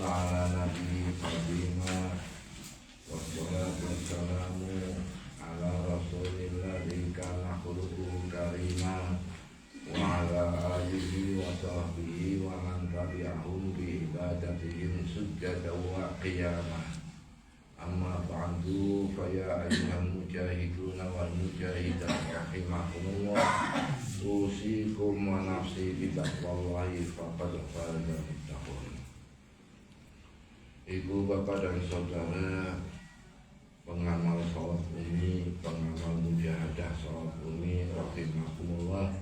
ala nabi Fatimah wassalatu wassalamu ala rasulillah kana khuluquhu karimah wa ala alihi wa sahbihi wa man tabi'ahum bi ibadatihim sujjada wa qiyamah. Amma ba'du fa ya ayyuhal mujahiduna wal mujahidat rahimakumullah, usikum wa nafsi bi taqwallahi faqad faza muttaqun. Ibu bapak dan saudara pengamal sholat Umi, pengamal mujahadah sholat Umi rahimakumullah.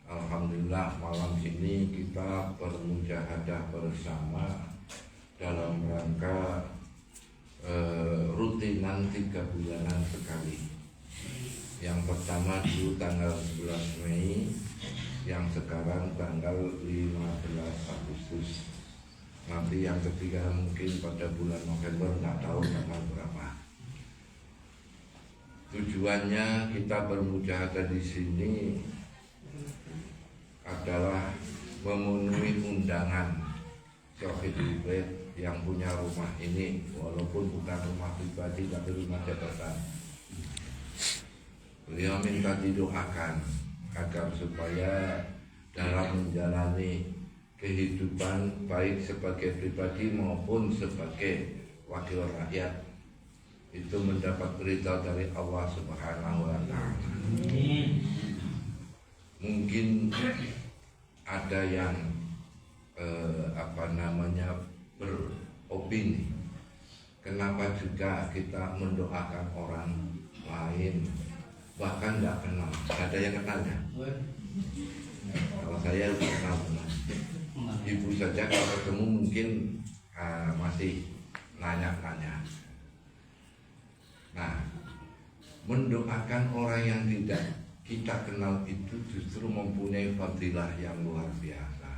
Alhamdulillah malam ini kita bermujahadah bersama dalam rangka rutinan 3 bulanan sekali. Yang pertama dulu tanggal 11 Mei, yang sekarang tanggal 15 Agustus. Nanti yang ketiga mungkin pada bulan November, nggak tahu tanggal berapa. Tujuannya kita bermujahadah di sini adalah memenuhi undangan Syahid Ubed yang punya rumah ini, walaupun bukan rumah pribadi tapi rumah jabatan. Beliau minta didoakan agar supaya dalam menjalani kehidupan baik sebagai pribadi maupun sebagai wakil rakyat itu mendapat berita dari Allah Subhanahu wa Ta'ala. Mungkin ada yang beropini, kenapa juga kita mendoakan orang lain bahkan tidak kenal. Ada yang kenalnya? Kalau saya kenal, ibu saja kalau ketemu mungkin masih nanya-nanya. Nah, mendoakan orang yang tidak kita kenal itu justru mempunyai fadilah yang luar biasa.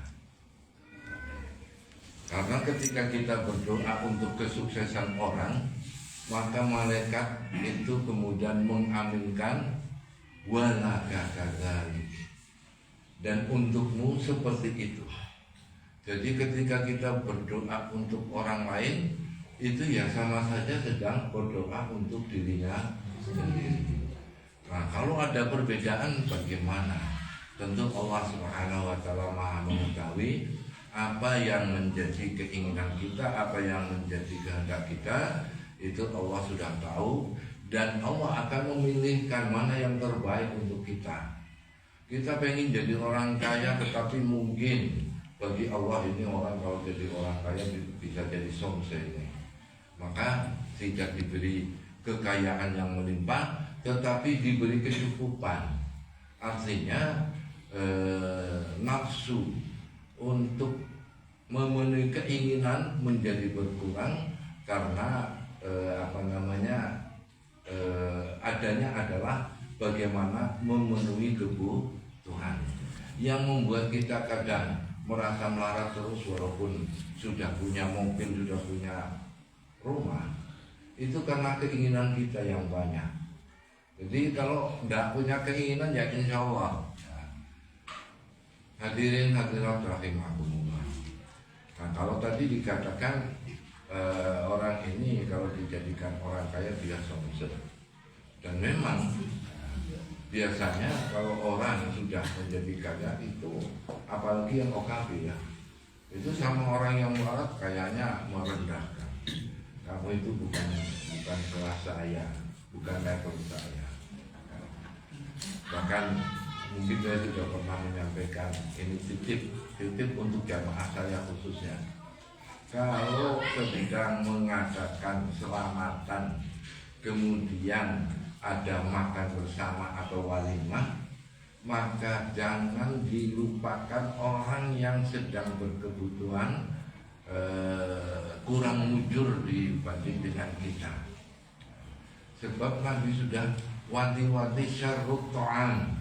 Karena ketika kita berdoa untuk kesuksesan orang, maka malaikat itu kemudian mengaminkan walaka kadzalik, dan untukmu seperti itu. Jadi ketika kita berdoa untuk orang lain, itu ya sama saja sedang berdoa untuk dirinya sendiri. Nah, kalau ada perbedaan bagaimana? Tentu Allah Subhanahu wa Ta'ala Maha mengetahui apa yang menjadi keinginan kita, apa yang menjadi kehendak kita, itu Allah sudah tahu, dan Allah akan memilihkan mana yang terbaik untuk kita. Kita pengen jadi orang kaya, tetapi mungkin bagi Allah ini orang kalau jadi orang kaya bisa jadi somse ini. Maka tidak diberi kekayaan yang melimpah, tetapi diberi kecukupan. Artinya nafsu untuk memenuhi keinginan menjadi berkurang karena adanya adalah bagaimana memenuhi kebutuhan. Yang membuat kita kadang merasa melarat terus walaupun sudah punya mobil, sudah punya rumah, itu karena keinginan kita yang banyak. Jadi kalau tidak punya keinginan ya insya Allah. Hadirin hadirat rahimakumullah. Nah, kalau tadi dikatakan orang ini kalau dijadikan orang kaya biasa besar, dan memang biasanya kalau orang sudah menjadi kaya itu, apalagi yang OKB ya, itu sama orang yang melarat kayaknya merendahkan. Kamu itu bukan kelas saya, bukan level saya. Bahkan mungkin saya sudah pernah menyampaikan ini titip untuk jamaah saya khususnya. Kalau sedang mengadakan selamatan, kemudian ada makan bersama atau walimah, maka jangan dilupakan orang yang sedang berkebutuhan kurang mujur dibanding dengan kita. Sebab Nabi sudah wanti-wanti syarrut ta'am.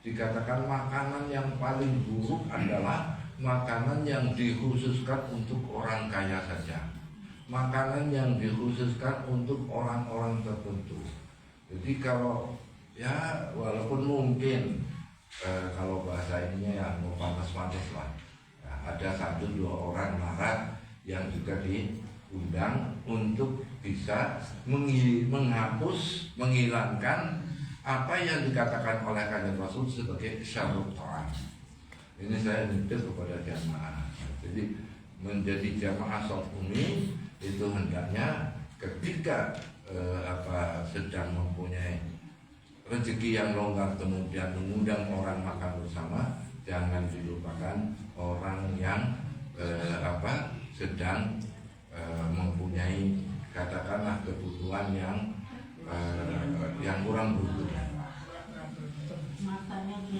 Dikatakan makanan yang paling buruk adalah makanan yang dikhususkan untuk orang kaya saja, makanan yang dikhususkan untuk orang-orang tertentu. Jadi kalau ya walaupun mungkin kalau bahasa ininya ya mau panas-panas lah, ya, ada 1-2 orang melarat yang juga diundang untuk bisa menghilangkan apa yang dikatakan oleh Kanjeng Rasul sebagai syarut ta'at. Ini saya nitip kepada jamaah. Jadi menjadi jamaah sholat umi itu hendaknya ketika sedang mempunyai rezeki yang longgar kemudian mengundang orang makan bersama, jangan dilupakan orang yang sedang mempunyai katakanlah kebutuhan yang kurang berguna.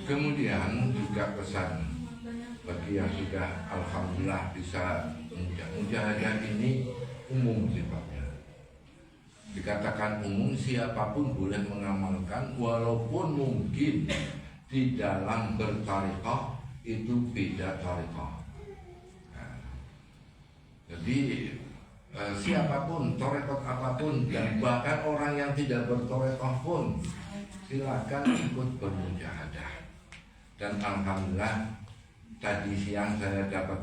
Kemudian juga pesan bagi yang sudah alhamdulillah bisa mujahadah ini umum sifatnya. Dikatakan umum, siapapun boleh mengamalkan walaupun mungkin di dalam bertariqah itu beda tariqah. Nah, jadi siapapun, tarekat apapun, dan bahkan orang yang tidak bertarekat pun silakan ikut bermujahadah. Dan alhamdulillah tadi siang saya dapat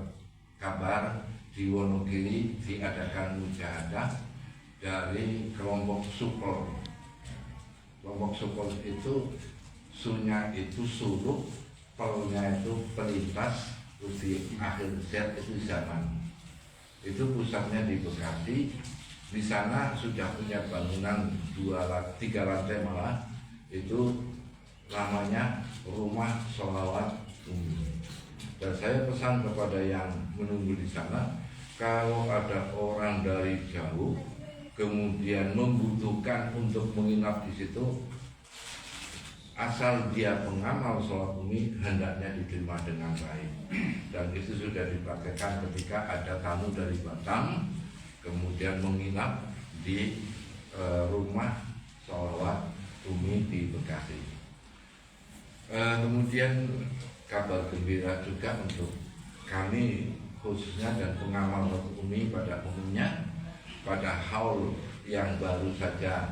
kabar di Wonogiri diadakan mujahadah dari kelompok Sukol. Kelompok Sukol itu sunya itu suluk, pelnya itu pelintas, di akhir Z itu zaman. Itu pusatnya di Bekasi. Di sana sudah punya bangunan 3 lantai malah. Itu namanya Rumah Sholawat Umi. Dan saya pesan kepada yang menunggu di sana, kalau ada orang dari jauh kemudian membutuhkan untuk menginap di situ, asal dia pengamal sholat umi hendaknya diterima dengan baik. Dan itu sudah dipraktekkan ketika ada tamu dari Batam kemudian menginap di rumah sholawat umi di Bekasi. Kemudian kabar gembira juga untuk kami khususnya dan pengamal sholat umi pada umumnya, pada haul yang baru saja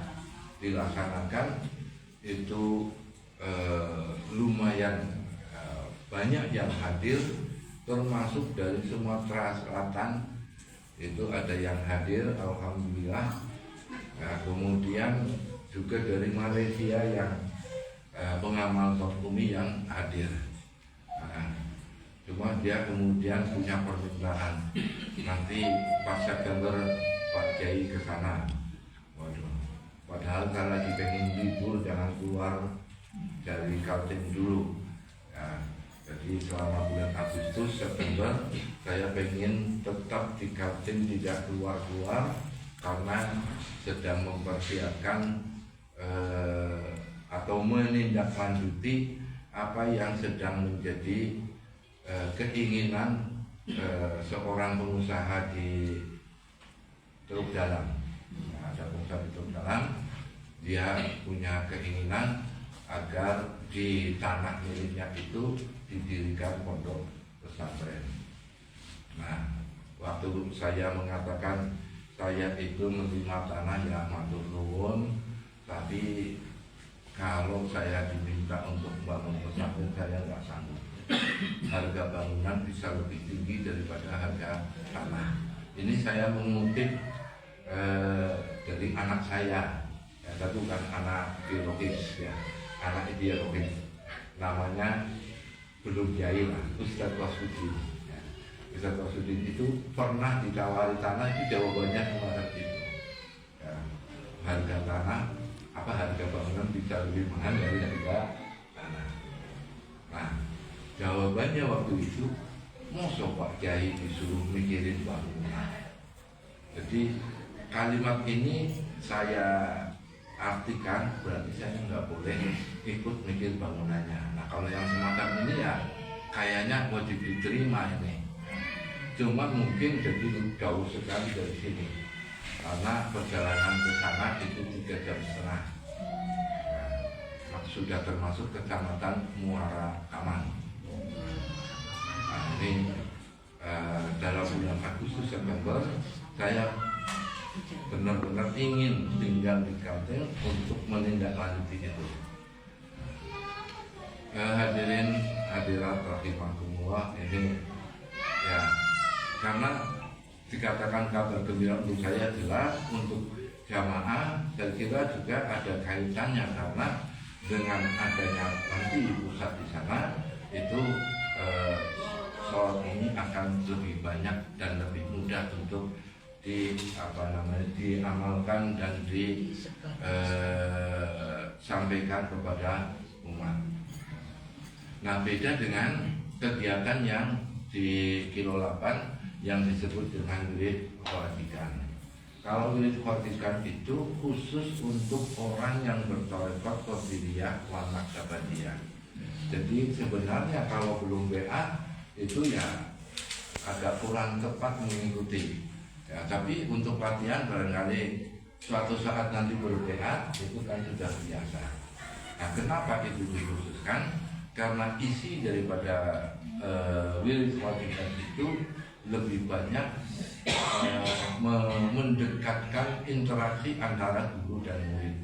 dilaksanakan itu lumayan banyak yang hadir, termasuk dari Sumatera Selatan itu ada yang hadir, alhamdulillah. Nah, kemudian juga dari Malaysia yang pengamal sholat umi yang hadir. Nah, cuma dia kemudian punya permintaan nanti pas September Pak Kiai ke sana. Waduh, padahal kalau lagi pengen libur jangan keluar dari Kaltim dulu ya. Jadi selama bulan Agustus, September saya pengen tetap di Kaltim, tidak keluar-keluar karena sedang mempersiapkan atau menindaklanjuti apa yang sedang menjadi keinginan seorang pengusaha di Teluk Dalam. Nah, ada pengusaha di Teluk Dalam, dia punya keinginan agar di tanah miliknya itu didirikan pondok pesantren. Nah, waktu saya mengatakan saya itu menerima tanah ya matur nuwun, tapi kalau saya diminta untuk membangun pesantren saya nggak sanggup. Harga bangunan bisa lebih tinggi daripada harga tanah. Ini saya mengutip dari anak saya, ya, tapi bukan anak biologis ya, anak ideologis, namanya belum kiai lah, Ustadz Wasudin. Ya. Ustadz Wasudin itu pernah ditawari tanah, itu jawabannya kemarin itu. Ya, harga tanah, harga bangunan bisa lebih mahal dari harga tanah. Nah, jawabannya waktu itu, mosok Pak Kiai disuruh mikirin bangunan. Jadi kalimat ini saya artikan berarti saya nggak boleh ikut mikir bangunannya. Nah, kalau yang semacam ini ya kayaknya wajib diterima ini. Cuma mungkin jadi jauh sekali dari sini karena perjalanan ke sana itu 3,5 jam. Nah, sudah termasuk kecamatan Muara Aman. Nah, ini dalam bulan Agustus September saya benar-benar ingin tinggal di Kaltim untuk menindaklanjuti itu. Hadirin hadirat rahimakumullah, ini ya karena dikatakan kabar gembira untuk saya adalah untuk jamaah. Saya kira juga ada kaitannya karena dengan adanya nanti pusat di sana itu sholat ini akan lebih banyak dan lebih mudah untuk diamalkan dan disampaikan kepada umat. Nah, beda dengan kegiatan yang di Kilo 8 yang disebut dengan wirid khawatikan. Kalau wirid khawatikan itu khusus untuk orang yang bertarekat qadiriyah wa naqsabandiyah. Jadi sebenarnya kalau belum BA itu ya agak kurang tepat mengikuti. Ya, tapi untuk latihan barangkali suatu saat nanti ber-BA itu kan sudah biasa. Nah, kenapa itu dikhususkan? Karena isi daripada wirid khawatikan itu lebih banyak mendekatkan interaksi antara guru dan murid,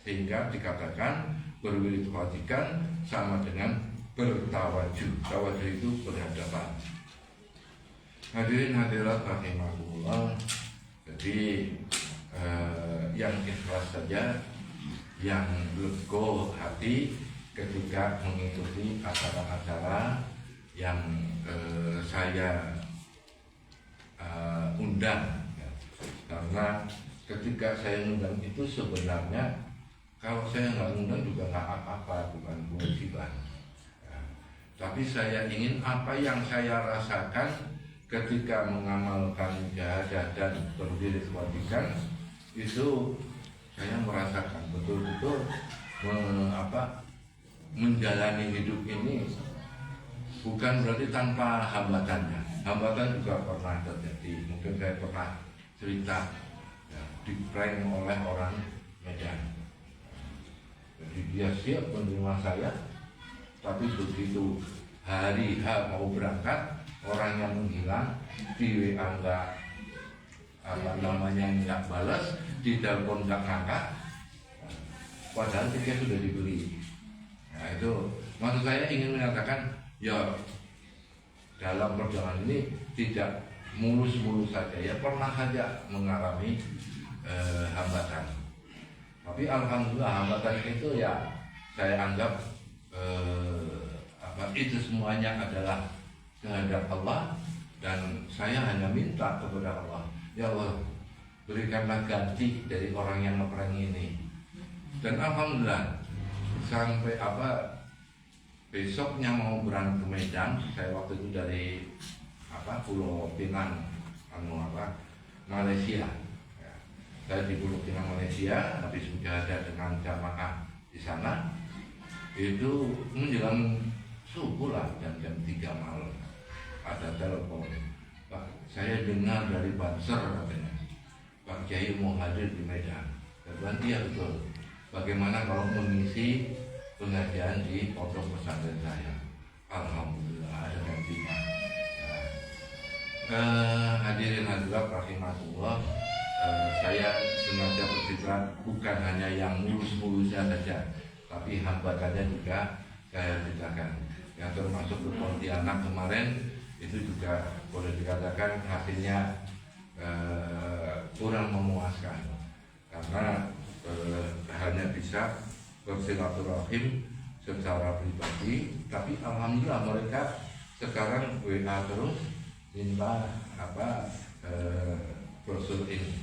sehingga dikatakan berwirid khawatikan sama dengan bertawajuh. Tawajuh itu berhadapan. Hadirin hadirat rahimakumullah. Jadi yang ikhlas saja, yang lego hati ketika mengikuti acara-acara yang saya undang, ya. Karena ketika saya undang itu sebenarnya kalau saya nggak undang juga nggak apa-apa, bukan kewajiban. Ya. Tapi saya ingin apa yang saya rasakan ketika mengamalkan jahadah dan berwirid khawatikan itu saya merasakan betul-betul menjalani hidup ini bukan berarti tanpa hambatannya. Hambatan juga pernah terjadi. Mungkin saya pernah cerita ya, di-prank oleh orang Medan. Jadi dia siap menerima saya, tapi begitu hari H mau berangkat, orang yang menghilang di WA nggak balas, di telepon nggak ngangkat, padahal tiket sudah dibeli. Nah, itu maksud saya ingin menyatakan ya dalam perjalanan ini tidak mulus-mulus saja, ya pernah saja mengalami hambatan. Tapi alhamdulillah hambatan itu ya saya anggap itu semuanya adalah kehendak Allah, dan saya hanya minta kepada Allah, ya Allah berikanlah ganti dari orang yang ngeprank ini. Dan alhamdulillah sampai besoknya mau berangkat ke Medan, saya waktu itu dari Pulau Pinang Malaysia. Ya, saya di Pulau Pinang Malaysia, tapi sudah ada dengan jamaah di sana. Itu menjelang subuh lah, jam 3 malam ada telepon, Pak, saya dengar dari Banser katanya Pak Kiai mau hadir di Medan. Dan iya betul, bagaimana kalau mengisi pengajian di pondok pesantren saya. Alhamdulillah ada gantinya. Hadirin hadirat rahimakumullah, saya sengaja berpikiran bukan hanya yang mulus-mulusnya saja, tapi hambatannya juga saya ceritakan. Yang termasuk ke Pontianak kemarin itu juga boleh dikatakan hasilnya kurang memuaskan, karena hanya bisa bersilaturahim secara pribadi. Tapi alhamdulillah mereka sekarang WA terus minta brosur ini.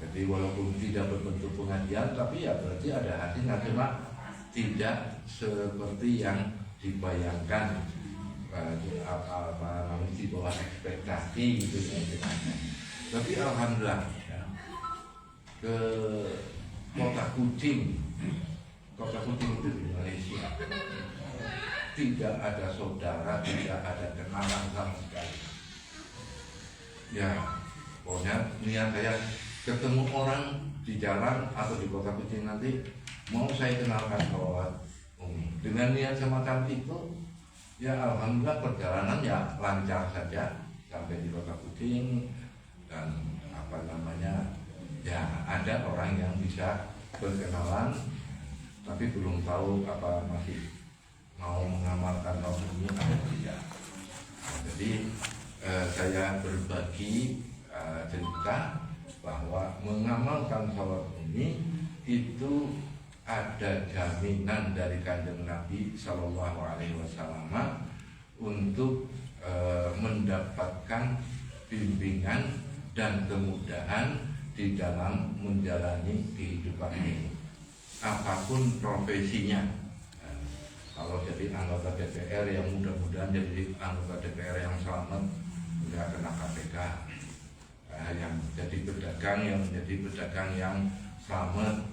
Jadi walaupun tidak berbentuk pengajian, tapi ya berarti ada hasilnya, cuma tidak seperti yang dibayangkan, di bawah ekspektasi gitu ya. Tapi alhamdulillah ya, ke Kota Kucing itu di Malaysia tidak ada saudara, tidak ada kenalan sama sekali. Ya, pokoknya niat saya ketemu orang di jalan atau di Kota Kucing nanti mau saya kenalkan sholat Umi. Dengan niat semacam itu, ya alhamdulillah perjalanan ya lancar saja sampai di Kota Kucing. Dan ya ada orang yang bisa berkenalan, tapi belum tahu masih mau mengamalkan roh ini atau tidak. Jadi saya berbagi cerita bahwa mengamalkan sholat ini itu ada jaminan dari Kanjeng Nabi Shallallahu Alaihi Wasallam untuk mendapatkan bimbingan dan kemudahan di dalam menjalani kehidupan ini, apapun profesinya. Kalau jadi anggota DPR yang mudah-mudahan jadi anggota DPR yang selamat, nggak kena KPK. Yang jadi pedagang yang menjadi pedagang yang selamat,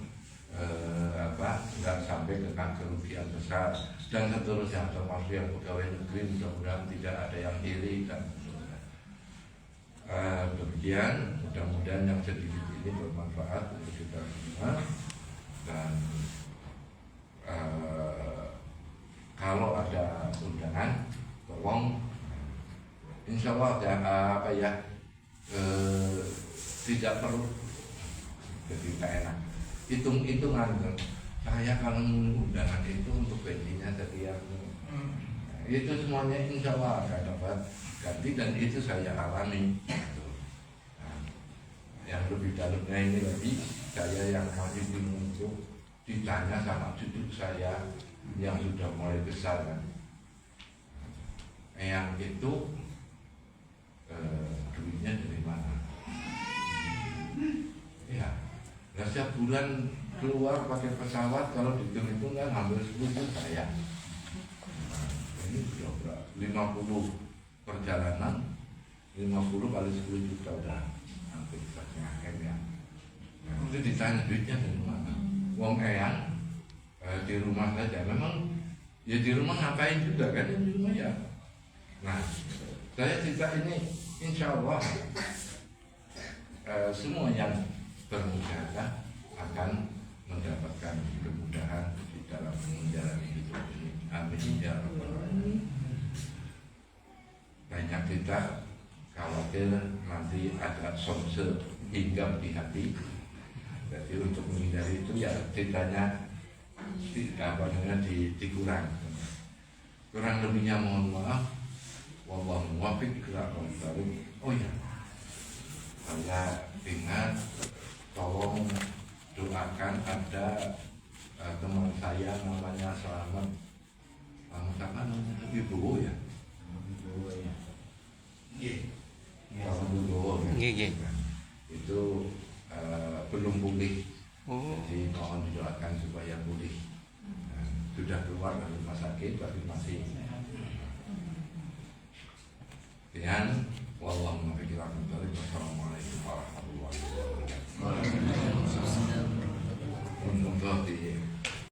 nggak sampai kena kerugian besar dan seterusnya, termasuk yang pegawai negeri mudah-mudahan tidak ada yang iri dan seterusnya. Demikian, mudah-mudahan yang sedikit ini bermanfaat untuk kita semua. Dan kalau ada undangan, tolong, insya Allah tidak perlu jadi nggak enak. Hitung-hitungan, saya kalau undangan itu untuk bensinnya setiap itu semuanya insya Allah akan dapat ganti, dan itu saya alami. Yang lebih dalamnya ini lagi, saya yang masih bingung untuk ditanya sama cucu saya yang sudah mulai besar kan, yang itu duitnya dari mana? Ya, nah, setiap bulan keluar pakai pesawat, kalau dihitung-hitung kan hampir 10 juta ya. Ini sudah 50 perjalanan, 50 kali 10 juta udah hampir setengah M ya. Nah, itu ditanya duitnya dari mana? Wong eyang di rumah saja, memang ya di rumah ngapain juga kan, di rumah ya. Nah, saya cerita ini insya Allah semua yang bermujahadah akan mendapatkan kemudahan di dalam menjalani hidup ini. Amin ya rabbal alamin. Banyak kita khawatir nanti ada somse hinggap di hati. Jadi untuk menghindari itu ya ceritanya dikurang. Kurang lebihnya mohon maaf. Wallahu muwaffiq ila aqwamit thoriq. Oh ya, saya ingat, tolong doakan ada teman saya namanya Selamat apa namanya, Wibowo ya. Selamat Wibowo ya. Itu belum pulih. Jadi mohon didoakan supaya pulih. Sudah keluar dari rumah sakit tapi masih. Dengan